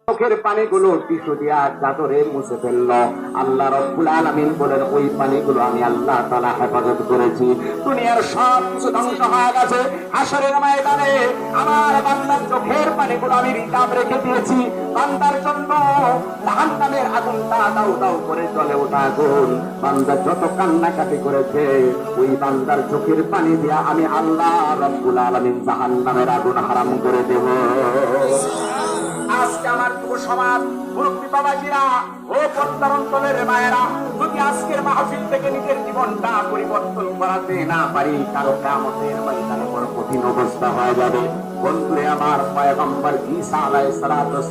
চোখের পানিগুলো টিস্যু দিয়া চাদরে মুছে ফেললো। আল্লাহ রাব্বুল আলামিন বলেন, ওই পানিগুলো আমি আল্লাহ তাআলা হেফাজত করেছি। দুনিয়ার সব কিছু ধ্বংস হয়ে গেছে, হাসরের ময়দানে আমার বান্দার চোখের পানিগুলো আমি রিজার্ভ রেখে দিয়েছি। বান্দার জন্য জাহান্নামের আগুনটা দাউ দাউ করে জ্বলে ওঠা আগুন। বান্দা যত কান্নাকাটি করেছে, ওই বান্দার চোখের পানি দিয়া আমি আল্লাহ রাব্বুল আলামিন জাহান্নামের আগুন হারাম করে দেব। আজকে আমার যুব সমাজ, মুরব্বী বাবাজিরা ও পর্দার অঞ্চলের মায়েরা, যদি আজকের মাহফিল থেকে নিজের জীবনটা পরিবর্তন করাতে না পারি, কারো কিয়ামতের ময়দানে বড় কঠিন অবস্থা হয়ে যাবে। বন্ধুরে আমার, পয়গম্বর ঈসা আলাইহিস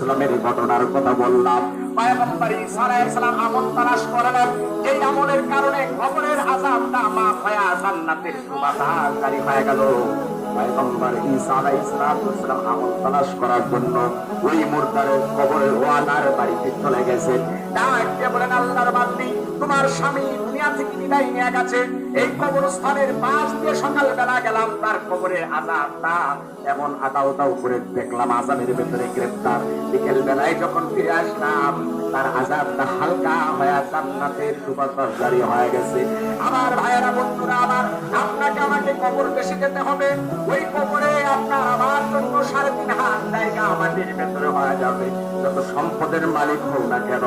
সালামের ঘটনার কথা বললাম। পয়গম্বর ঈসা আলাইহিস সালাম আমল তালাশ করলেন, এই আমলের কারণে কবরের আযাবটা মাফ হয়ে জান্নাতের সুবাতাস জারি হয়ে গেল। পয়গম্বর ঈসা আলাইহিস সালাম আমল তালাশ করার জন্য ওই মুর্দারের কবরের ওয়ালার বাড়িতে চলে গেছে। ডাকতে বলেন, আল্লাহর বান্দি, তোমার স্বামী দুনিয়া থেকে বিদায় নিয়ে গেছে। এই কবরস্থানের পাশ দিয়ে সকালবেলা গেলাম, তার কবরের আযাবটা এমন আদাও দাও করে দেখলাম, আযাবের ভেতরে গ্রেফতার। বিকেল বেলায় যখন ফিরে আসলাম, তার আযাবটা হালকা হয়ে জান্নাতের সুবাতাস জারি হয়ে গেছে। আমার ভাইয়েরা, বন্ধুরা আমার, আপনাকে আমাকে কবর দেশে যেতে হবে। ওই কবরে আপনার আমার জন্য 3.5 হাত জায়গা মাটির ভেতরে হয়ে যাবে। যত সম্পদের মালিক হোক না কেন,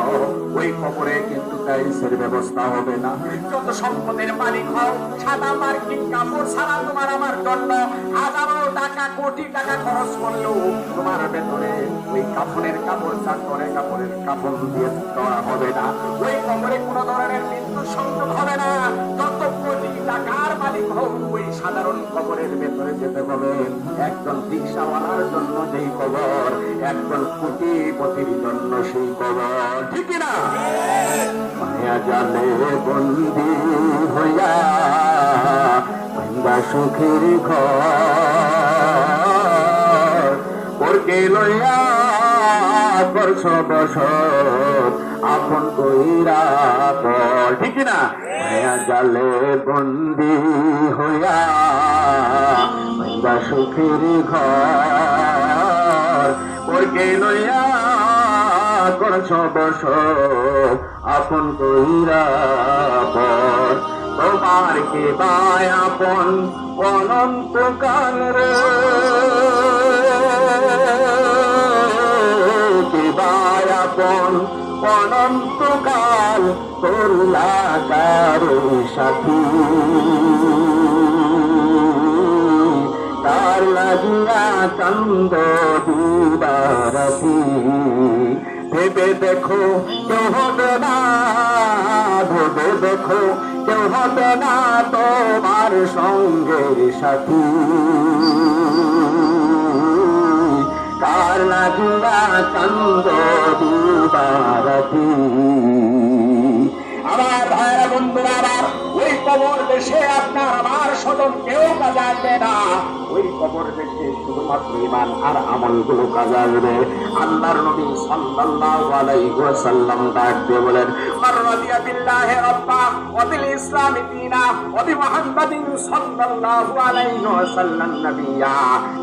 ওই কবরে কিন্তু টাইলসের ব্যবস্থা হবে না। যত সম্পদের মালিক হোক, সাদা মার্কিন কাপড় ছাড়া তোমার আমার জন্য হাজারো টাকা, কোটি টাকা খরচ করলেও তোমার ভেতরে ওই কাপড়ের কাপড়, চাদরের কাপড়ের কাপড় দিয়ে দেওয়া হবে না। ওই কবরে কোন ধরনের বিদ্যুৎ সংযোগ হবে না। যত কোটি টাকার মালিক হোক, ওই সাধারণ কবরের ভেতরে যেতে হবে। একজন রিকশাওয়ালার জন্য যেই কবর, একজন কোটিপতির জন্য সেই কবর, ঠিক না? মায়া জালে বন্দী হইয়া সুখের ঘর পরকে লইয়া করছ বসত আপন কইরা পর, ঠিক না? মায়া জালে বন্দী হইয়া সুখের ঘর পরকে লইয়া করছ বসত আপন কইরা পর। তোমার কে বায় আপন অনন্তকাল রে, কে বায় আপন অনন্তকাল করলা কারো সাথী, তার লাগিয়া কান্দ দিবারাতি। ভেবে দেখো কেউ হবে না, ভেবে দেখো কেউ হবে না তোমার সঙ্গের সাথী, কার লাগিয়া কান্দ দিবারাতি। আমার ভাইরা, বন্ধুরা আমার, ওই কবর দেশে আপনার আমার স্বজন কেউ কাজে আসবে না। ওই কবর দেশে শুধুমাত্র ঈমান আর আমলগুলো কাজে আসবে। আল্লাহর নবী সাল্লাল্লাহু আলাইহি ওয়াসাল্লাম ডাক দিয়ে বলেন, মান রাদিয়া বিল্লাহি রাব্বা ওয়া বিল ইসলামি দীনা ওয়া বি মুহাম্মাদিন সাল্লাল্লাহু আলাইহি ওয়াসাল্লাম নাবিয়্যা,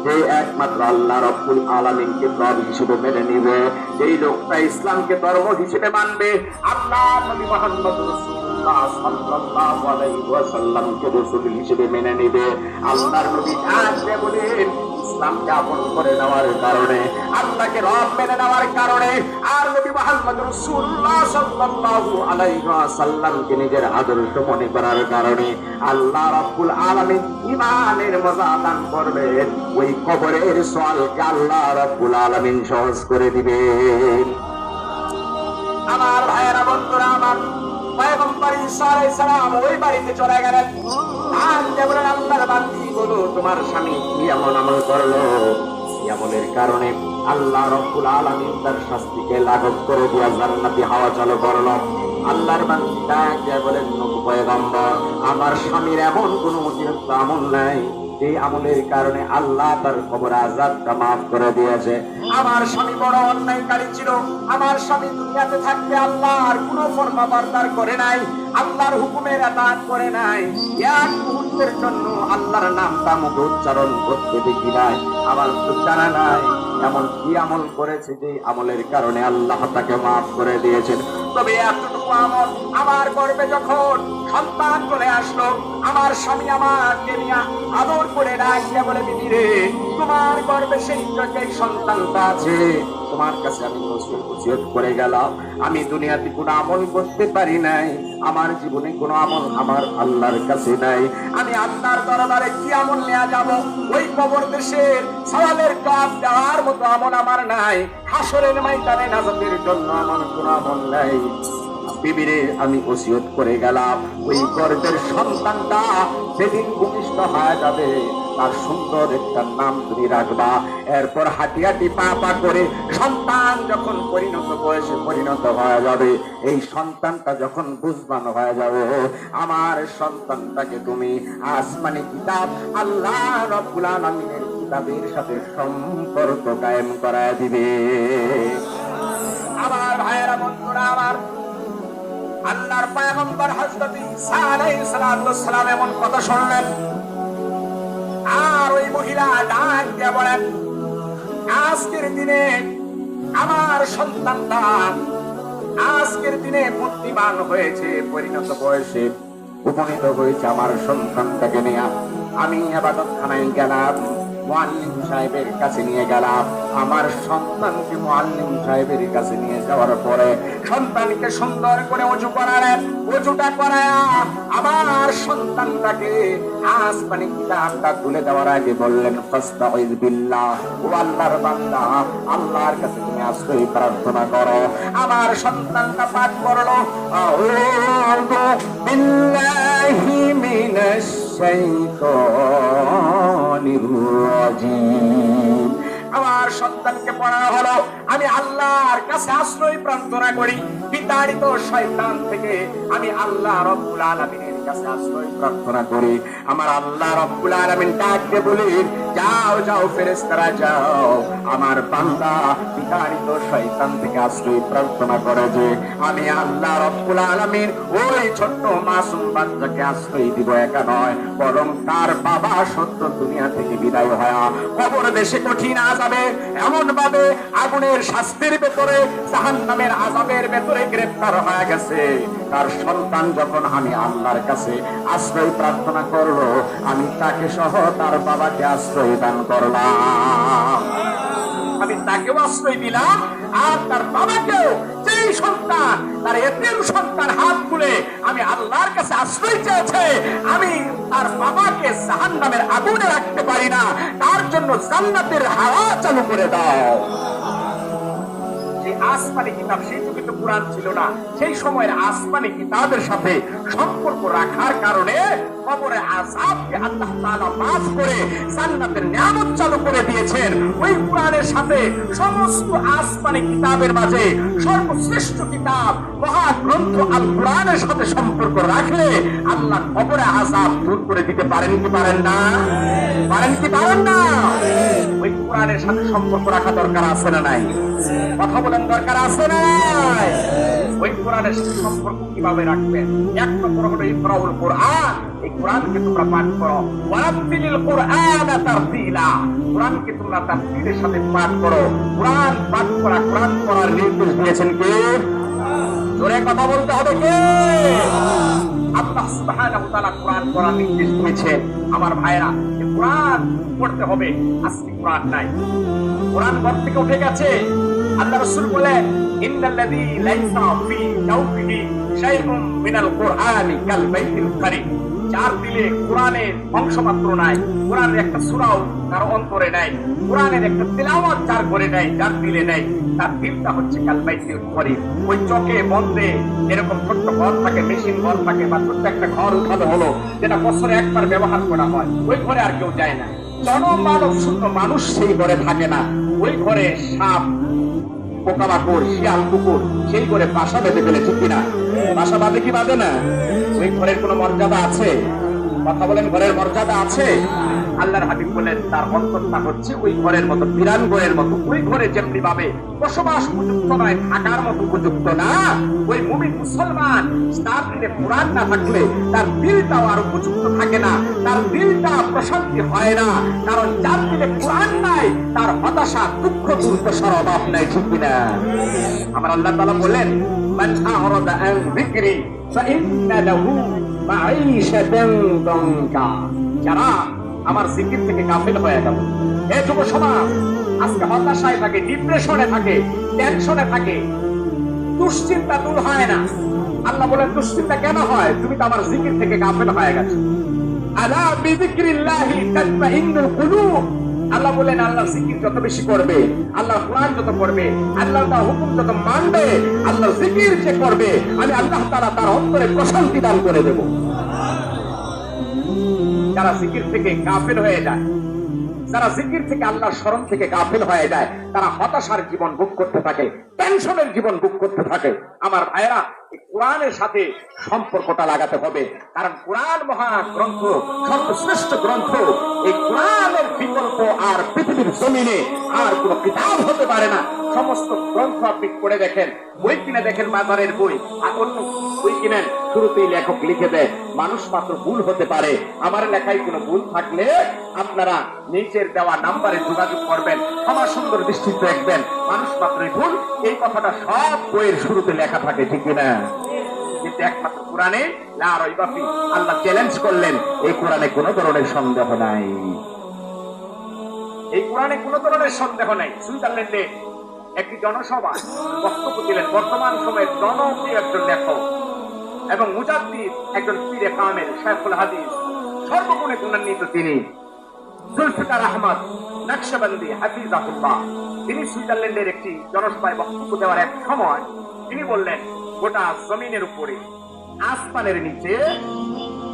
যে একমাত্র আল্লাহ রাব্বুল আলামিনকে রব হিসেবে মেনে নেবে, এই লোকটা ইসলামকে ধর্ম হিসেবে মানবে, আল্লাহ নবী মুহাম্মদ রাসূলুল্লাহ সাল্লাল্লাহু আলাইহি ওয়াসাল্লামকে রাসূল হিসেবে মেনে নেবে। আল্লাহর নবী আসবে বলেন, ইসলামকে আপন করে নেওয়ার কারণে, আল্লাহকে রব মেনে নেওয়ার কারণে, আর নবী মুহাম্মদ রাসূলুল্লাহ সাল্লাল্লাহু আলাইহি ওয়াসাল্লামকে নিজের আদর্শ মনে করার কারণে আল্লাহ রাব্বুল আলামিন ঈমানের মজা দান করবেন। ওই কবরের সওয়ালকে আল্লাহ রাব্বুল আলামিন সহজ করে দিবেন। আমার ভাইয়েরা, বন্ধুরা আমার, পয়গম্বর ঈসা আলাইহিস সালাম ওই বাড়িতে চলে গেলেন। আর বলেন, আল্লাহর বান্দি বলো, তোমার স্বামী কি এমন আমল করলো, আমলের কারণে আল্লাহ রাব্বুল আলামিন তার শাস্তিকে লাঘব করে দিয়া জান্নাতি হাওয়া চালু করলো। আল্লাহর বান্দি ডাক দিয়ে বলেন, পয়গম্বর, আমার স্বামীর এমন কোন অতিরিক্ত আমল নাই, এই আমলের কারণে আল্লাহ তার কবর আযাবটা মাফ করে দিয়েছে। আমার স্বামী বড় অন্যায়কারী ছিল। আমার স্বামী দুনিয়াতে থাকতে আল্লাহর কোনো ফরমাবরদার করে নাই, আল্লাহর হুকুমের আতাত করে নাই, এক মুহূর্তের জন্য আল্লাহর নামটা মুখে উচ্চারণ করতে দেখি নাই। আমার তো জানা নাই এমন কি আমল করেছে যে আমলের কারণে আল্লাহ তাকে মাফ করে দিয়েছেন। তবে এতটুকু আমল, আমার গর্ভে যখন সন্তান চলে আসলো, আমার স্বামী আমাকে নিয়ে আদর করে ডাকিয়া বলে, বিবি রে, তোমার গর্ভে সেই সন্তানটা আছে, তোমার কাছে আমি ওসিয়ত করে গেলাম। আমি দুনিয়াতে কোনো আমল করতে পারি নাই, আমার জীবনে কোনো আমল আমার আল্লাহর কাছে নাই। আমি আল্লাহর দরবারে কি আমল নিয়ে যাব? ওই কবর দেশের সওয়ালের জবাব দেওয়ার মতো আমল আমার নাই। হাসরের ময়দানে নাজাতের জন্য আমার কোনো আমল নাই। বিবিরে আমি ওসিয়ত করে গেলাম, ওই গর্ভের সন্তানটা যেদিন ভূমিষ্ঠ হয়ে যাবে তার সুন্দর একটা নাম তুমি রাখবা। এরপর হাঁটি হাঁটি পা পা করে সন্তান যখন পরিণত বয়সে পরিণত হয়ে যাবে, এই সন্তানটা যখন বুঝবান হয়ে যাবে, আমার সন্তানটাকে তুমি আসমানি কিতাব আল্লাহ রাব্বুল আলামিনের কিতাবের সাথে সম্পর্ক কায়েম করায় দিবে। আমার ভাইয়েরা, বন্ধুরা আমার, আল্লাহর পয়গম্বর হযরত ঈসা আলাইহিস সালাম এমন কথা শুনলেন, আর ওই মহিলা ডাক দিয়ে বলেন, আজকের দিনে আমার সন্তানটা আজকের দিনে বুদ্ধিমান হয়েছে, পরিণত বয়সে উপনীত হয়েছে। আমার সন্তানটাকে নিয়ে আমি ইবাদতখানায় গেলাম, মুআল্লিম সাহেবের কাছে নিয়ে গেলাম। আমার সন্তানকে মুআল্লিম সাহেবের কাছে নিয়ে যাওয়ার পরে সন্তানকে সুন্দর করে ওযু করালেন। ওযুটা করায়া আমার সন্তানটাকে আসমানি কিতাবটা তুলে দেওয়ার আগে বললেন, ফাস্তাইয বিল্লাহ, ও আল্লাহর বান্দা, আল্লাহর কাছে তুমি আশ্রয় প্রার্থনা করো। আমার সন্তানটা পাঠ করলো, আউযু বিল্লাহি মিনাশ শাইতানির রাজিম। আমার সন্তানকে পড়া হলো, আমি আল্লাহর কাছে আশ্রয় প্রার্থনা করি বিতাড়িত শয়তান থেকে। আমি আল্লাহ রাব্বুল আলামিনের কাছে আশ্রয় প্রার্থনা করি। আমার আল্লাহ রাব্বুল আলামিন ডাকতে বলেন, যাও যাও ফেরেশতারা যাও, আমার বান্দা বিতাড়িত শয়তান থেকে আশ্রয় প্রার্থনা করে যে আমি আল্লাহ রাব্বুল আলামিন ওই ছোট্ট মাসুম বাচ্চাকে আশ্রয় দিব। একা নয়, বরং তার বাবা সত্য দুনিয়া থেকে বিদায় হয়া কবর দেশে কঠিন আযাবে, এমন ভাবে আগুনের শাস্তির ভেতরে, জাহান্নামের আযাবের ভেতরে গ্রেফতার হয়ে গেছে। তার সন্তান যখন আমি আল্লাহর কাছে আশ্রয় প্রার্থনা করলো, আমি তাকে সহ তার বাবাকে আশ্রয় দান করলাম। আমি তাকেও আশ্রয় দিলাম, আর তার বাবাকেও। যেই সন্তান তার এতিম সন্তান হাত তুলে আমি আল্লাহর কাছে আশ্রয় চেয়েছে, আমি তার বাবাকে জাহান্নামের আগুনে রাখতে পারি না, তার জন্য জান্নাতের হাওয়া চালু করে দাও। আসমানি কিতাব, সেই যুগে তো কুরআন ছিল না, সেই সময়ের আসমানি কিতাবের সাথে সম্পর্ক রাখার কারণে কবরে আযাবকে আল্লাহ তাআলা মাফ করে জান্নাতের নিয়ামত চালু করে দিয়েছেন। ওই কুরআনের সাথে সমস্ত আসমানি কিতাবের মাঝে সর্বশ্রেষ্ঠ কিতাব মহাগ্রন্থ আল কুরআনের সাথে সম্পর্ক রাখলে আল্লাহ কবরে আযাব দূর করে দিতে পারেন কি পারেন না? পারেন কি পারেন না? ওই কুরআনের সাথে সম্পর্ক রাখা দরকার আছে না নাই? কথা বলেন, দরকার আছে না নাই? ওই কোরআনের সাথে সম্পর্ক কিভাবে রাখবেন? এক নম্বর হলো ইকরাউল কোরআন। এই কোরআনকে তোমরা পাঠ করো, ওয়ারাত্তিলিল কোরআনা তারতিলা। কোরআনকে তোমরা তারতিলের সাথে পাঠ করো। কোরআন পাঠ করা, কোরআন পড়ার নির্দেশ দিয়েছেন কে? জোরে কথা বলতে হবে কে? আল্লাহ সুবহানাহু ওয়া তাআলা কোরআন পড়ার নির্দেশ দিয়েছেন। আমার ভাইরা, কোরআন পড়তে হবে। আজকে কোরআন নাই, কোরআন ঘর থেকে উঠে গেছে। আল্লাহ রাসূল বলেন, ইন্নাল্লাযী লাইসা ফি জাওফিহি শাইউন মিনাল কুরআনি কাল বাইতিল কারীম। যার দিলে কোরআনের অংশমাত্র নাই, কোরআনের একটা সূরাও তার অন্তরে নাই, কোরআনের একটা তিলাওয়াত যার ঘরে নাই, যার দিলে নাই, তার দিলটা হচ্ছে কাল বাইতিল কারীম। ওই চকে বন্ধে এরকম ছোট্ট ঘর থাকে, মেশিন ঘর থাকে, বা ছোট্ট একটা ঘর উঠানো হলো, যেটা বছরে একবার ব্যবহার করা হয়, ওই ঘরে আর কেউ যায় না। জনমানব শূন্য মানুষ সেই ঘরে থাকে না। ওই ঘরে সাপ, পোকামাকড়, শিয়াল, কুকুর সেই ঘরে বাসা বেঁধে ফেলে, ঠিক কিনা? বাসা বাঁধে কি বাঁধে না? ওই ঘরের কোনো মর্যাদা আছে? কথা বলেন, ঘরের মর্যাদা আছে? আল্লাহর হাবিব বলেন তার অন্তরটা হচ্ছে ওই ঘরের মতো, বিরান ঘরের মতো। ওই ঘরে যেমনি ভাবে বসবাস উপযুক্ত নয়, থাকার মতো উপযুক্ত না, ওই মুমিন মুসলমান তার দিলে কোরআন না থাকলে তার দিলটাও আর উপযুক্ত থাকে না, তার দিলটা প্রশান্তি হয় না। কারণ যার দিলে কোরআন নাই তার হতাশা, দুঃখ, দুর্দশার অভাব নাই, ঠিক কিনা? আমার আল্লাহ তাআলা বলেন মান আ'রাদা আন যিকরি ফাইন্না লাহু মাঈশাতান দানকা। যারা আমার জিকির থেকে গাফিল হয়ে গেল, এই যুব সমাজ আজকে হতাশায় থাকে, ডিপ্রেশনে থাকে, টেনশনে থাকে, দুশ্চিন্তা দূর হয় না। আল্লাহ বলেন দুশ্চিন্তা কেন হয়? তুমি তো আমার জিকির থেকে গাফিল হয়ে গেছো। আলা বিযিকরিল্লাহি তাতমাইন্নুল কুলুব। আল্লাহ বলেন আল্লাহর জিকির যত বেশি করবে, আল্লাহর কোরআন যত পড়বে, আল্লাহর হুকুম যত মানবে, আল্লাহর জিকির যে করবে, আমি আল্লাহ তাআলা তার অন্তরে প্রশান্তি দান করে দেব। যারা জিকির থেকে গাফিল হয়ে যায়, যারা জিকির থেকে আল্লাহর স্মরণ থেকে গাফিল হয়ে যায়, তারা হতাশার জীবন ভোগ করতে থাকে, টেনশনের জীবন ভোগ করতে থাকে। আমার ভাইয়েরা, কোরআনের সাথে সম্পর্কটা লাগাতে হবে, কারণ কোরআন মহা গ্রন্থ, সর্বশ্রেষ্ঠ গ্রন্থ। এই কোরআনের বিকল্প আর পৃথিবীর জমিনে আর কোন কিতাব হতে পারে না। সমস্ত গ্রন্থ আপনি পড়ে দেখেন, বই কিনে দেখেন, বাজারের বই আর অন্য বই কিনেন, শুরুতেই লেখক লিখে দেয় মানুষ মাত্র ভুল হতে পারে। আমার লেখায় কোনো ভুল থাকলে আপনারা নিচের দেওয়া নাম্বারে যোগাযোগ করবেন, ক্ষমা সুন্দর দৃষ্টিতে দেখবেন, মানুষ মাত্রই ভুল। এই কথাটা সব বইয়ের শুরুতে লেখা থাকে, ঠিক কিনা? কিন্তু একমাত্র কোরআনে লা রাইবা ফি, আল্লাহ চ্যালেঞ্জ করলেন এই কোরআনে কোনো ধরনের সন্দেহ নাই, এই কোরআনে কোনো ধরনের সন্দেহ নাই। সুইজারল্যান্ডে একটি জনসভা বক্তব্য দিলেন বর্তমান সময়ের জনপ্রিয় একজন লেখক এবং মুজাদ্দিদ, একজন পীরে কামেল, শায়খুল হাদিস, সর্বগুণে গুণান্বিত তিনি জুলফিকার আহমদ নকশবন্দি হাফিজাহুল্লাহ। তিনি সুইজারল্যান্ডের একটি জনসভায় বক্তব্য দেওয়ার এক সময় তিনি বললেন, গোটা জমিনের উপরে, আসমানের নিচে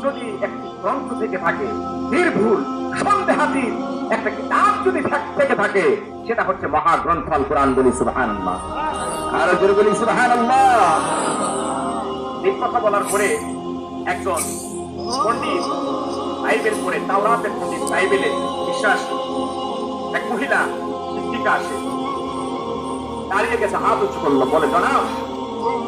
যদি একটি গ্রন্থ থেকে থাকে, নির্ভুল সন্দেহাতীত একটা কিতাব যদি থেকে থাকে, সেটা হচ্ছে মহাগ্রন্থ আল কোরআন। বলি সুবহানাল্লাহ, আর জোরে বলি সুবহানাল্লাহ। এই কথা বলার পরে একজন পণ্ডিত, বাইবেল পড়ে, তাওরাতের পণ্ডিত, বাইবেলে বিশ্বাস এক মহিলা শিক্ষিকা আসে, দাঁড়িয়ে গেছে, হাত উঁচু করলো, বলে জনাব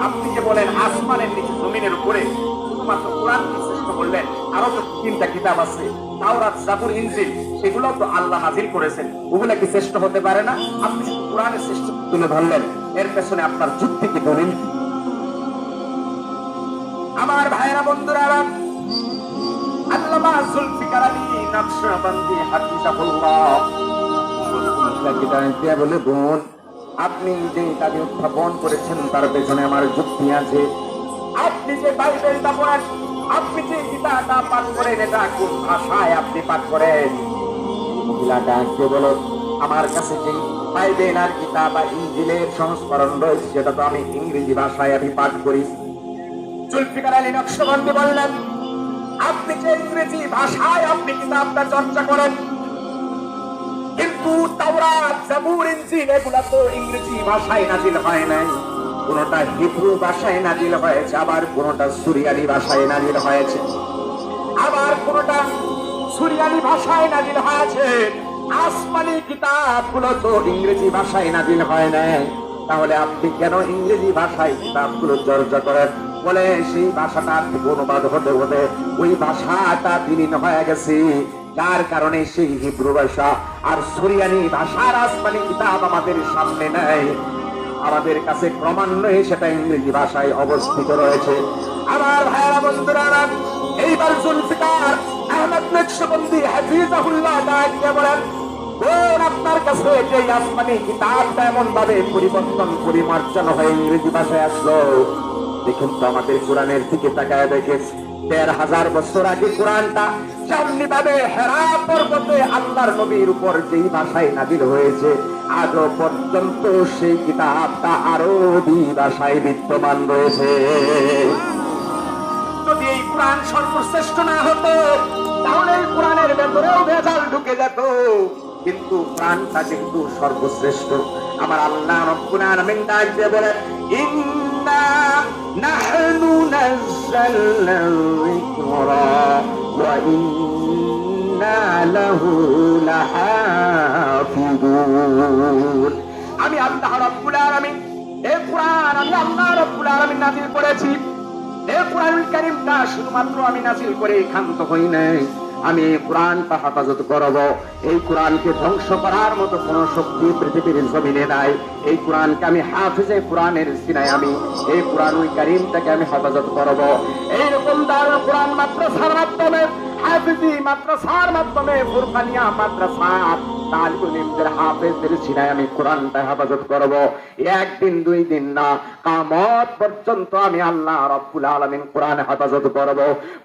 আপনি যে বলেন আসমানের নিচে জমিনের উপরে শুধুমাত্র কোরআন শ্রেষ্ঠ বললেন, আরো তো 3টা কিতাব আছে, তাওরাত, জাবুর, ইনজিল, সেগুলো তো আল্লাহ নাযিল করেছেন, ওগুলা কি শ্রেষ্ঠ হতে পারে না? আপনি শুধু কোরআনের শ্রেষ্ঠ তুলে ধরলেন, এর পেছনে আপনার যুক্তি কি, দলিল? আমার ভাইয়েরা, বন্ধুরা, আল্লামা জুলফিকার আলী নকশবন্দি হাফিজাহুল্লাহ বলে, বোন আপনি যে দাবি উত্থাপন করেছেন তার পেছনে আমার যুক্তি আছে। আপনি যে বাইবেলটা পড়েন, আপনি যে গীতাটা পাঠ করেন, এটা কোন ভাষায় আপনি পাঠ করেন? মহিলাটা কে বলো, আমার কাছে যে বাইবেল আর গীতা বা ইনজিলের সংস্করণ রয়েছে সেটা তো আমি ইংরেজি ভাষায় আমি পাঠ করি। জুলফিকার আলী নকশবন্দি বললেন, আপনি যে ইংরেজি ভাষায় আপনি কিতাবটা চর্চা করেন, কিন্তু তাওরাত, জাবুর, ইনজিল এগুলা তো ইংরেজি ভাষায় নাজিল হয় নাই, কোনটা হিব্রু ভাষায় নাজিল হয়েছে, আবার কোনটা সুরিয়ানি ভাষায় নাজিল হয়েছে, আবার কোনটা সুরিয়ানি ভাষায় নাজিল হয়েছে। আসমানি কিতাবগুলো তো ইংরেজি ভাষায় নাজিল হয় নাই, তাহলে আপনি কেন ইংরেজি ভাষায় কিতাবগুলো চর্চা করেন? বলে সেই ভাষাটা অনুবাদ হতে হতে ওই ভাষাটা বিলীন হয়ে গেছে, যার কারণে সেই হিব্রু ভাষা আর সুরিয়ানি ভাষার আসমানি কিতাব আমাদের সামনে নাই, আমাদের কাছে ক্রমান্বয়ে সেটা ইংরেজি ভাষায় অবস্থিত রয়েছে। আমার ভাইয়েরা, বন্ধুরা, এইবার জুলফিকার আহমদ নকশবন্দি হাফিজাহুল্লাহ ডাকিয়ে বলেন, বোন আপনার কাছে যে আসমানি কিতাবটা এমন ভাবে পরিবর্তন, পরিমার্জন হয়ে ইংরেজি ভাষায় আসলো, দেখুন তো আমাদের কোরআনের দিকে তাকায় দেখে ১৩,০০০ বছর আগে কোরআনটা যেমনি ভাবে হেরা পর্বতে আল্লাহর নবীর উপর যেই ভাষায় নাজিল হয়েছে, আজও পর্যন্ত সেই কিতাবটা আরবি ভাষায় বিদ্যমান রয়েছে। যদি এই কোরআন সর্বশ্রেষ্ঠ না হতো তাহলে এই কোরআনের ভেতরেও ভেজাল ঢুকে যেত, কিন্তু কোরআনটা কিন্তু সর্বশ্রেষ্ঠ। আমার আল্লাহ রব্বুল আলামিন ডাক দিয়ে বলেন, ইন্না নাহনু নাযালনা যিকরা ওয়া ইন্না ইন্না লাহু লাহাফিজুন। আমি আল্লাহ রাব্বুল আলামিন এই কোরআন আমি আল্লাহ রাব্বুল আলামিন নাযিল করেছি। এই কোরআনুল কারীমটা শুধুমাত্র আমি নাযিল করে ক্ষান্ত হই নাই, আমি এই কোরআনটা হেফাজত করব। এই কোরআনকে ধ্বংস করার মতো কোন শক্তি পৃথিবীর জমিনে নাই। এই কোরআনকে আমি হাফিজে কোরআনের সিনায় আমি এই কোরআনুল কারীমটাকে আমি হেফাজত করব। এইরকম দারুল কোরআন মাদ্রাসার মাধ্যমে, হাফিজি মাদ্রাসার মাধ্যমে, ফুরকানিয়া মাদ্রাসার তালিবুল ইলমদের হাফেজদের সিনায় আমি কোরআনটা হেফাজত করব। একদিন দুই দিন না, কিয়ামত পর্যন্ত আমি আল্লাহ রাব্বুল আলামিন কোরআন হেফাজত করব।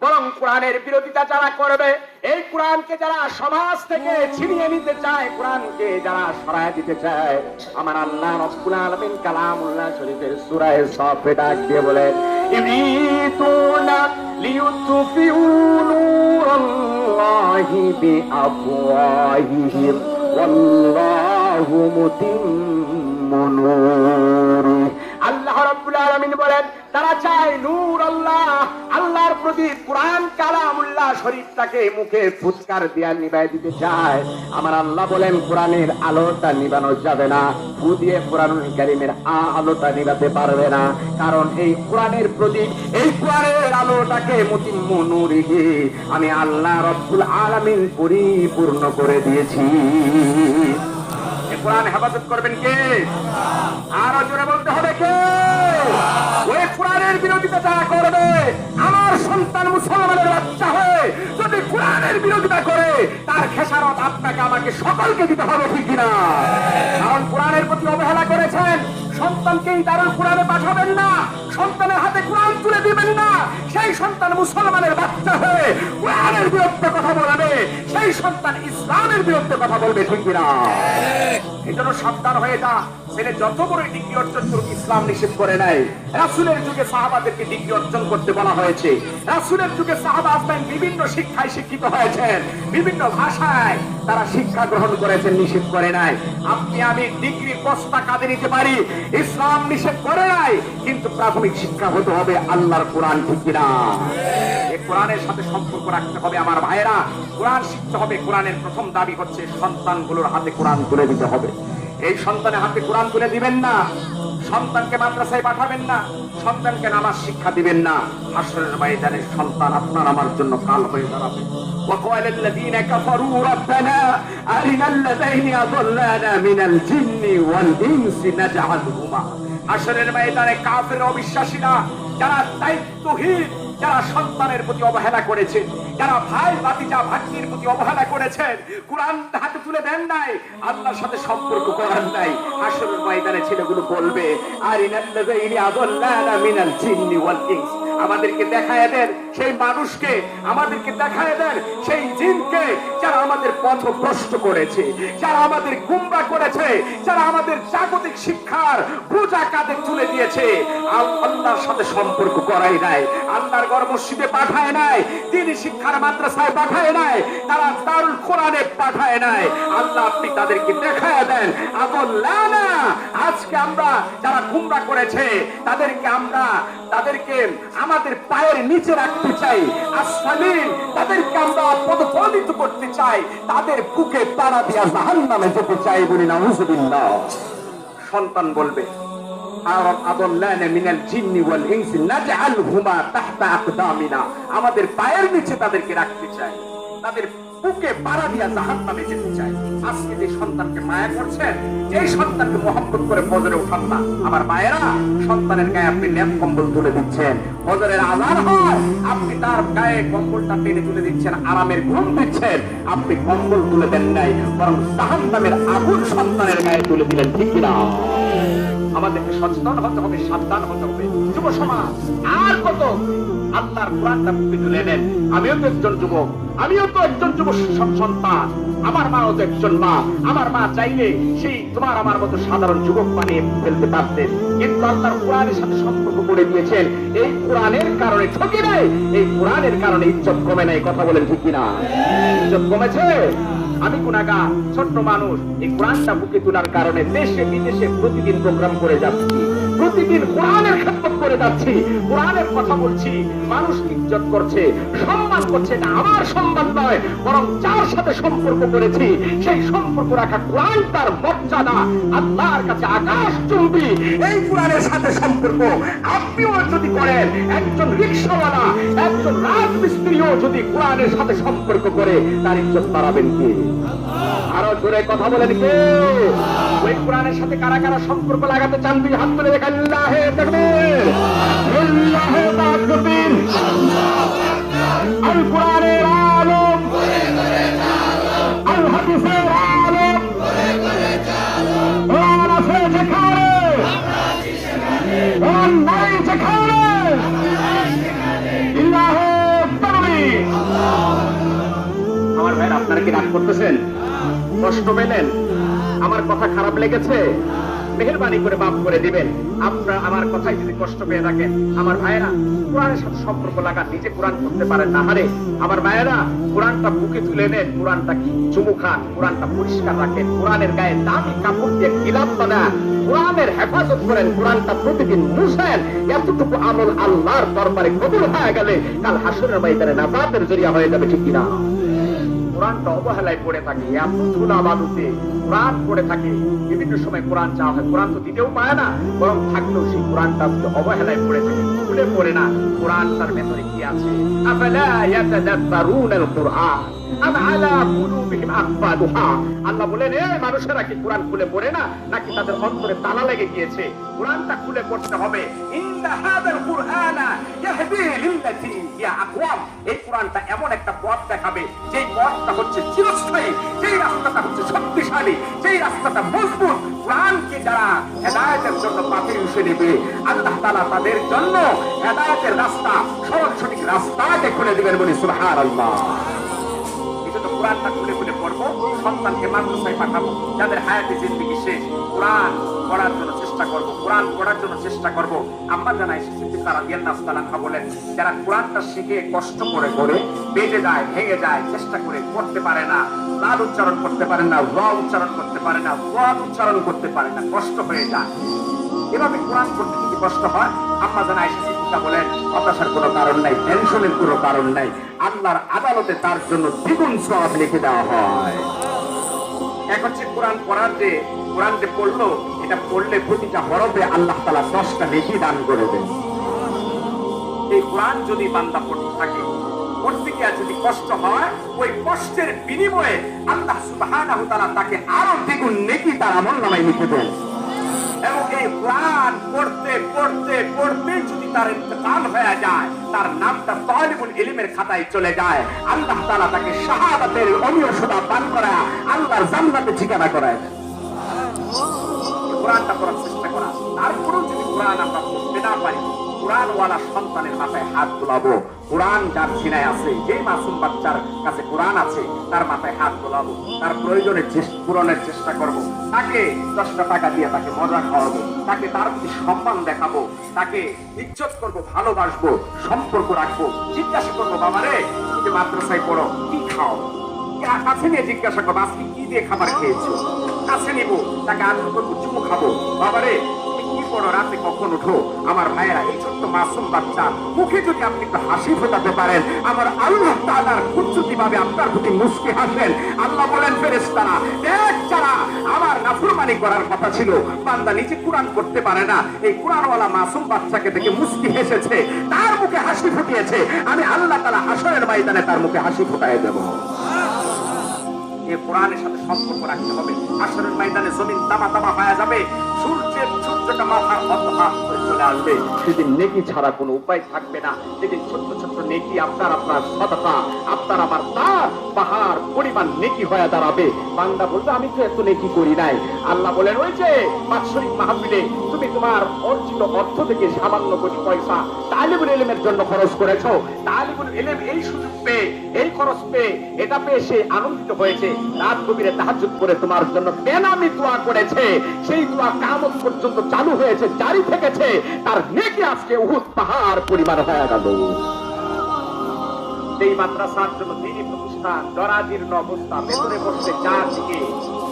বরং কোরআনের বিরোধিতা যারা করবে, এই কোরআনকে যারা সমাজ থেকে ছিনিয়ে নিতে চায়, কোরআনকে যারা সরায় দিতে চায়, আমার আল্লাহ রাব্বুল আলামিন কালামুল্লাহ শরীফের সূরা সাফে ডাক দিয়ে বলেন, ইউরিদুনা লিইউতফিউ নূরাল্লাহি বিআফওয়াহিহিম ওয়াল্লাহু মুতিম্মু নূরিহি। আল্লাহ রাব্বুল আলামিন বলেন, তারা চায় নূর আল্লাহ, আল্লাহর প্রদীপ কোরআন কালামুল্লাহ শরীফটাকে মুখে ফুৎকার দিয়া নিভাই দিতে চায়। আমার আল্লাহ বলেন, কোরআনের আলোটা নিভানো যাবে না, ফু দিয়ে কোরআনুল কারীমের আলোটা নিভাতে পারবে না। কারণ এই কোরআনের প্রদীপ, এই কোরআনের আলোটাকে মুতিম্মু নূরিহি আমি আল্লাহ রাব্বুল আলামিন পরিপূর্ণ করে দিয়েছি। কোরআন হেফাজত করবেন কে? আরো জোরে বলতে হবে কে? ওই কোরআনের বিরোধিতা যারা করবে, আমার সন্তান মুসলমানের বাচ্চা হয়ে যদি কোরআনের বিরোধিতা করে, তার খেসারত আপনাকে আমাকে সকলকে দিতে হবে, ঠিক কিনা? কারণ কোরআনের প্রতি অবহেলা করেছেন, সন্তানকেই দারুল কোরআনে পাঠাবেন না, সন্তানের হাতে কোরআন তুলে দিবেন না। সেই সন্তান মুসলমানের বাচ্চা হয়ে কোরআনের বিরুদ্ধে কথা বলবে, সেই সন্তান ইসলামের বিরুদ্ধে কথা বলবে, ঠিক কিনা? এই জন্য সাবধান হয়ে যা। ছেলে যত বড় ডিগ্রি অর্জন করুক, ইসলাম নিষেধ করে নাই। রাসূলের যুগে সাহাবাদেরকে ডিগ্রি অর্জন করতে বলা হয়েছে। রাসূলের যুগে সাহাবা আজমাইন বিভিন্ন শিক্ষায় শিক্ষিত হয়েছেন, বিভিন্ন ভাষায় তারা শিক্ষা গ্রহণ করেছেন, নিষেধ করে নাই। আপনি আমি ডিগ্রির বস্তা কাঁধে নিতে পারি, ইসলাম নিষেধ করে নাই, কিন্তু প্রাথমিক শিক্ষা হতে হবে আল্লাহর কোরআন, ঠিক কিনা? এই কোরআনের সাথে সম্পর্ক রাখতে হবে আমার ভাইয়েরা। কোরআন শিখতে হবে। কোরআনের প্রথম দাবি হচ্ছে সন্তানগুলোর হাতে কোরআন তুলে দিতে হবে। এই সন্তানের হাতে কোরআন তুলে দিবেন না, সন্তানকে মাদ্রাসায় পাঠাবেন না, সন্তানকে নামাজ শিক্ষা দিবেন না। হাসরের ময়দানে সন্তান আপনার আমার জন্য কাল হয়ে দাঁড়াবে। وقال الذين كفروا ربنا أرنا الذين أضلانا من الجن والإنس نجعلهما। হাসরের ময়দানে কাফের অবিশ্বাসীরা, যারা দায়িত্বহীন, যারা সন্তানের প্রতি অবহেলা করেছেন, যারা ভাই ভাতিজা ভাগ্নির প্রতি অবহেলা করেছেন, কোরআন হাতে তুলে দেন নাই, আল্লাহর সাথে সম্পর্ক করার নাই, হাসরের ময়দানে ছেলেগুলো বলবে, আরিনাল্লাযীনা আযাল্লানা মিনাল জিন্নি ওয়াল ইনস। আমাদেরকে দেখায় দেন সেই মানুষকে, আমাদেরকে দেখায় দেন সেই জিনকে, যারা আমাদের পথ ভ্রষ্ট করেছে, যারা আমাদের গুমরা করেছে, যারা আমাদের জাগতিক শিক্ষার বোঝা কাঁধে তুলে দিয়েছে, আল্লাহর সাথে সম্পর্ক করাই নাই, আল্লাহর ঘর মসজিদে পাঠায় নাই, দ্বীনি শিক্ষার মাদ্রাসায় পাঠায় নাই, তারা দারুল কোরআনে পাঠায় নাই। আল্লাহ আপনি তাদেরকে দেখায় দেন আযাল্লানা। আজকে আমরা যারা গুমরা করেছে, তাদেরকে আমাদের পায়ের নিচে রাখতে চাই, আসফালিন, তাদেরকে আমরা পদতলিত করতে চাই, তাদের বুকে তাড়া দিয়া জাহান্নামে যেতে চাই, বলি নাউযুবিল্লাহ। সন্তান বলবে, আযাল্লানা মিনাল জিন্নি ওয়াল ইনসি নাজআলহুমা তাহতা আকদামিনা। আমাদের পায়ের নিচে তাদেরকে রাখতে চাই, তাদের বুকে পাড়া দিয়া জাহান্নামে যেতে চাই। আজকে যে সন্তানকে মায়া করছেন, এই সন্তানকে মহব্বত করে ফজরে উঠান না। আমার মায়েরা, সন্তানের গায়ে আপনি লেপ কম্বল তুলে দিচ্ছেন, ফজরের আযান হয়, আপনি তার গায়ে কম্বলটা টেনে তুলে দিচ্ছেন, আরামের ঘুম দিচ্ছেন, আপনি কম্বল তুলে দেন নাই, বরং জাহান্নামের আগুন সন্তানের গায়ে তুলে দিলেন, ঠিক কিনা? আমাদেরকে সচেতন হতে হবে, সাবধান হতে হবে। যুব সমাজ আর কত আল্লাহর কোরআনটা বুকে তুলে নেন। আমিও তো একজন যুবক, আমিও তো একজন যুব সন্তান, আমার মাও তো একজন মা। আমার মা চাইলে সেই তোমার আমার মতো সাধারণ যুবক বানিয়ে ফেলতে পারতেন, কিন্তু আল্লাহর কোরআনের সাথে সম্পর্ক করে দিয়েছেন। এই কোরআনের কারণে ঠকে নাই, এই কোরআনের কারণে ইজ্জত কমে নাই। কথা বলেন ঠিক কিনা? ইজ্জত কমেছে? আমি গুনাহগার, ছোট্ট মানুষ, এই কোরআনটা বুকে তোলার কারণে দেশে বিদেশে প্রতিদিন প্রোগ্রাম করে যাচ্ছি, প্রতিদিন কোরআনের খেদমত করে যাচ্ছি, কোরআনের কথা বলছি, মানুষ ইজ্জত করছে, সম্মান করছে। এটা আমার সম্মান নয়, বরং যার সাথে সম্পর্ক করেছি সেই সম্পর্ক রাখা কোরআন তার মর্যাদা আল্লাহর কাছে আকাশচুম্বী। এই কোরআনের সাথে সম্পর্ক আপনিও যদি করেন, একজন রিকশাওয়ালা, একজন রাজমিস্ত্রিও যদি কোরআনের সাথে সম্পর্ক করে, তার ইজ্জত বাড়াবেন কে? আরো জোরে কথা বলেন কে? ওই কোরআনের সাথে কারা কারা সম্পর্ক লাগাতে চান? দুই হাত তুলে দেখেন। আল্লাহে তাকবীর, আল্লাহে তাকবীর। আল কোরআনের আলম, আল হাদিসের আলম, কোরআন আছে যেখানে, কোরআন নাই যেখানে, আল্লাহে তাকবীর। আমার ভাই, আপনারা কি রাগ করতেছেন? কষ্ট পেলেন? আমার কথা খারাপ লেগেছে? মেহেরবানি করে মাফ করে দিবেন। আপনারা আমার কথায় যদি কষ্ট পেয়ে থাকেন, আমার ভাইয়েরা, কোরআনের সাথে সম্পর্ক লাগান। নিজে কোরআন পড়তে পারেন না, হারে আমার ভাইয়েরা, কোরআনটা বুকে তুলে নেন, কোরআনটা চুমু খান, কোরআনটা পরিষ্কার রাখেন, কোরআনের গায়ে দামি কাপড় দিয়ে গিলাপ বানান, কোরআনের হেফাজত করেন, কোরআনটা প্রতিদিন মুছেন। এতটুকু আমল আল্লাহর দরবারে কবুল হয়ে গেলে কাল হাসরের ময়দানে নাজাতের জরিয়া হয়ে যাবে, ঠিক কিনা? কোরআনটা অবহেলায় পড়ে থাকে, এত ধুলা বালুতে কোরআন পড়ে থাকে, বিভিন্ন সময় কোরআন চাওয়া হয়, কোরআন তো দিতেও পায় না, বরং থাকলেও সেই কোরআনটা অবহেলায় পড়ে থাকে, খুলে পড়ে না কোরআনটার ভেতরে কি আছে। আফালা ইয়াতাদাব্বারুনাল কুরআন আম আলা কুলুবিহিম আকফালুহা। আল্লাহ বলেন, এই মানুষেরা কি কোরআন খুলে পড়ে না, নাকি তাদের অন্তরে তালা লেগে গিয়েছে? কোরআনটা খুলে পড়তে হবে। ইন্না হাযাল কুরআনা ইয়াহদি লিল্লাতী হিয়া আকওয়াম। এই কোরআনটা এমন একটা পথ দেখাবে, যেই পথটা হচ্ছে চিরস্থায়ী, যেই রাস্তাটা হচ্ছে শক্তিশালী, যেই রাস্তাটা মজবুত। কোরআনকে যারা হেদায়েতের জন্য পাথে উঠে নেবে, আল্লাহ তাআলা তাদের জন্য হেদায়েতের রাস্তা, সরল সঠিক রাস্তাকে খুলে দিবেন, বলি সুবহানাল্লাহ। কোরআনটা খুলে খুলে পড়বো, সন্তানকে মাদ্রাসায় পাঠাবো, যাদের হায়াতে জিন্দেগি শেষ, কোরআন পড়ার জন্য চেষ্টা করবো, কোরআন পড়ার জন্য চেষ্টা করবো। আম্মা জানা এসেছে তারা দিয়ান্নাস্তালানহা বলেন, যারা কোরআনটা শিখে কষ্ট করে করে বেজে যায়, ভেঙে যায়, চেষ্টা করে করতে পারে না, লাল উচ্চারণ করতে পারে না, র উচ্চারণ করতে পারে না, ওয়াদ উচ্চারণ করতে পারে না, কষ্ট হয়ে যায়। এভাবে কোরআন পড়তে যদি কষ্ট হয়, আম্মা জানা এসেছে বলেন, হতাশার কোনো কারণ নাই, টেনশনের কোনো কারণ নাই, আল্লাহর আদালতে তার জন্য দ্বিগুণ সওয়াব লিখে দেওয়া হয়। এক হচ্ছে কোরআন পড়ার, যে কোরআন যে পড়লো, এটা পড়লে প্রতিটা হরফে আল্লাহ তাআলা 10টা নেকি দান করে দেন। এই কোরআন যদি বান্দা পড়তে থাকে, পড়তে গিয়ে যদি কষ্ট হয়, ওই কষ্টের বিনিময়ে আল্লাহ সুবহানাহু ওয়া তাআলা তাকে আরো দ্বিগুণ নেকি তার আমলনামায় লিখে দেন। এবং এই কোরআন পড়তে পড়তে পড়তে যদি তার ইন্তেকাল হয়ে যায়, তার নামটা তালিবুল ইলমের খাতায় চলে যায়, আল্লাহ তাআলা তাকে শাহাদাতের অমীয়সতা দান করা, আল্লাহর জান্নাতে ঠিকানা করায় দেন। কোরআনটা পড়ার চেষ্টা করা। তারপরেও যদি কোরআন আমরা পড়তে না পারি, কোরআনওয়ালা সন্তানের মাথায় হাত তোলাবো। কোরআন যার সিনায় আছে, যে মাসুম বাচ্চার কাছে কোরআন আছে, তার মাথায় হাত তোলাবো, তার প্রয়োজনে পূরণের চেষ্টা করব। তাকে 10টা টাকা দিয়ে তাকে মজা খাওয়াবো, তাকে তার প্রতি সম্মান দেখাবো, তাকে ইজ্জত করবো, ভালোবাসবো, সম্পর্ক রাখবো। জিজ্ঞাসা করবো, বাবা রে, তুমি যে মাদ্রাসায় পড়ো, কি খাও? কাছে নিয়ে জিজ্ঞাসা করবো, আজকে কি দিয়ে খাবার খেয়েছো? কাছে নিব, তাকে আদর করবো, চুমু খাবো। বাবা রে, কি পড়ো, রাতে কখন উঠো? আমার ভাইয়েরা, এই ছোট্ট মাসুম বাচ্চা মুখে যদি আপনি একটু হাসি ফোটাতে পারেন, আমার আল্লাহ তাআলার কুদরতি ভাবে আপনার প্রতি মুস্কি হাসেন। আল্লাহ বলেন, ফেরেশতারা দেখ, যারা আমার নাফরমানি করার কথা ছিল, বান্দা নিজে কোরআন পড়তে পারে না, এই কোরআনওয়ালা মাসুম বাচ্চাকে দেখে মুস্কি হেসেছে, তার মুখে হাসি ফুটিয়েছে, আমি আল্লাহ তাআলা হাসরের ময়দানে তার মুখে হাসি ফুটায় দেব। এই কোরআনের সাথে সম্পর্ক রাখতে হবে। হাসরের ময়দানে জমিন তামা তামা হয়ে যাবে, সূর্যটা মাথার অন্তহা হয়ে চলে আসবে। সেদিন নেকি ছাড়া কোনো উপায় থাকবে না। সেদিন ছোট্ট ছোট্ট নেকি, আপনার সাদাকা, আপনার আমার তার পাহাড় পরিমাণ নেকি হয়ে দাঁড়াবে। বান্দা বলবে, আমি তো এত নেকি করি নাই। আল্লাহ বলেন, ওই যে বাৎসরিক মাহফিলে তুমি তোমার অর্জিত অর্থ থেকে সামান্য কোটি পয়সা তালিবুল ইলমের জন্য খরচ করেছো, তালিবুল ইলম এই সুযোগ পেয়ে, এই খরচ পেয়ে, এটা পেয়ে সে আনন্দিত হয়েছে, রাত গভীরে তাহাজ্জুদ করে তোমার জন্য বেনামি দোয়া করেছে, সেই দোয়া কিয়ামত পর্যন্ত চালু হয়েছে, জারি থেকেছে, তার নেকি আজকে উহুদ পাহাড় পরিমাণ হয়ে গেল। সেই মাদ্রাসার জন্য দিনই প্রতিষ্ঠান জরাজীর্ণ অবস্থা, ভেতরে বসতে চারদিকে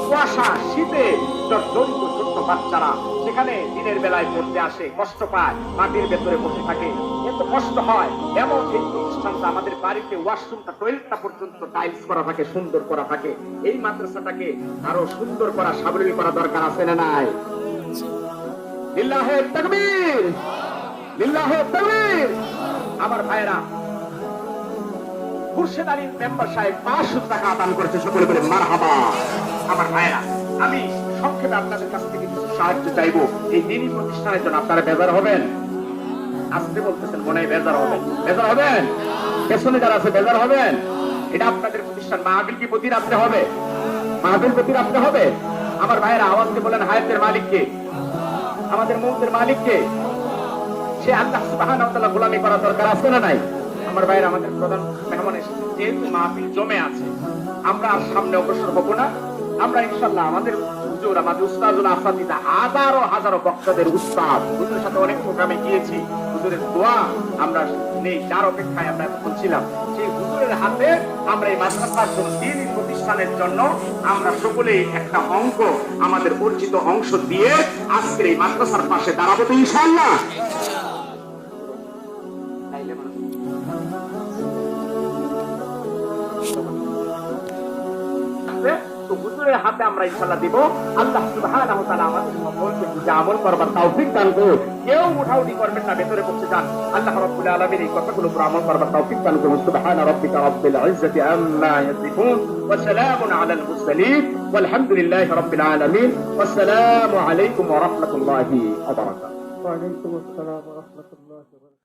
কুয়াশা, শীতে জর্জরিত ছোট্ট বাচ্চারা সেখানে দিনের বেলায় পড়তে আসে, কষ্ট পায়, মাটির ভেতরে বসে থাকে, এত কষ্ট হয়। এমন এই প্রতিষ্ঠানটা আমাদের বাড়িতে ওয়াশরুমটা, টয়লেটটা পর্যন্ত টাইলস করা থাকে, সুন্দর করা থাকে। এই মাদ্রাসাটাকে আরো সুন্দর করা, সাবলীল করা দরকার আছে না নাই? লিল্লাহে তাকবীর, লিল্লাহে তাকবীর। আমার ভাইরা, খুরশেদ আলী মেম্বার সাহেব 500 টাকা দান করেছে, সকলে বলে মারহাবা। আমার ভাইরা, আমি সংক্ষেপে আপনাদের কাছ থেকে কিছু সাহায্য চাইবো এই দিনই প্রতিষ্ঠানের জন্য। আপনারা বেজার হবেন? আসতে বলতেছেন, মনে হয় বেজার হবেন। বেজার হবেন? পেছনে যারা আছে বেজার হবেন? এটা আপনাদের প্রতিষ্ঠান। মাহফিল কি প্রতি রাত্রে হবে? মাহফিল প্রতি রাত্রে হবে? আমার ভাইরা, আওয়াজকে বলেন হায়াতের মালিককে, আমাদের মৌতের মালিককে। সে আল্লাহ সুবহানাহু ওয়া তাআলা গোলামি করা দরকার আছে না নাই? আমার ভাইরা, আমাদের প্রধান মেহমান এসেছে, যেহেতু মাহফিল জমে আছে, আমরা আর সামনে অগ্রসর হব না। আমরা ইনশাআল্লাহ আমাদের হুজুর, আমাদের উস্তাদুল আসাতিদা, হাজারো হাজারো বক্তাদের উস্তাদ, হুজুরের সাথে অনেক প্রোগ্রামে গিয়েছি, হুজুরের দোয়া আমরা নেই, যার অপেক্ষায় আমরা এখন ছিলাম, সেই হুজুরের হাতে আমরা এই মাদ্রাসার জন্য, দ্বীনি প্রতিষ্ঠানের জন্য আমরা সকলেই একটা অঙ্ক, আমাদের অর্জিত অংশ দিয়ে আজকের এই মাদ্রাসার পাশে দাঁড়াবো তো ইনশাআল্লাহ। তো হুজুরের হাতে আমরা ইনশাআল্লাহ দিব। আল্লাহ সুবহানাহু ওয়া তাআলা আমাদের সকলকে বুঝে আমল করবার তৌফিক দান করুন। কেউ উঠাউঠি করবেন না, ভেতরে বসে যান। আল্লাহ রাব্বুল আলামিন এই কথাগুলো উপর আমল করবার তৌফিক দান করুন। সুবহানা রাব্বিকা রাব্বিল ইজ্জাতি আম্মা ইয়াসিফুন ওয়া সালামুন আলাল মুরসালিন ওয়ালহামদুলিল্লাহি রাব্বিল আলামিন। ওয়াসসালামু আলাইকুম ওয়া রাহমাতুল্লাহি ওয়া বারাকাতুহু। ওয়া আলাইকুম আসসালাম ওয়া রাহমাতুল্লাহি ওয়া বারাকাতুহু।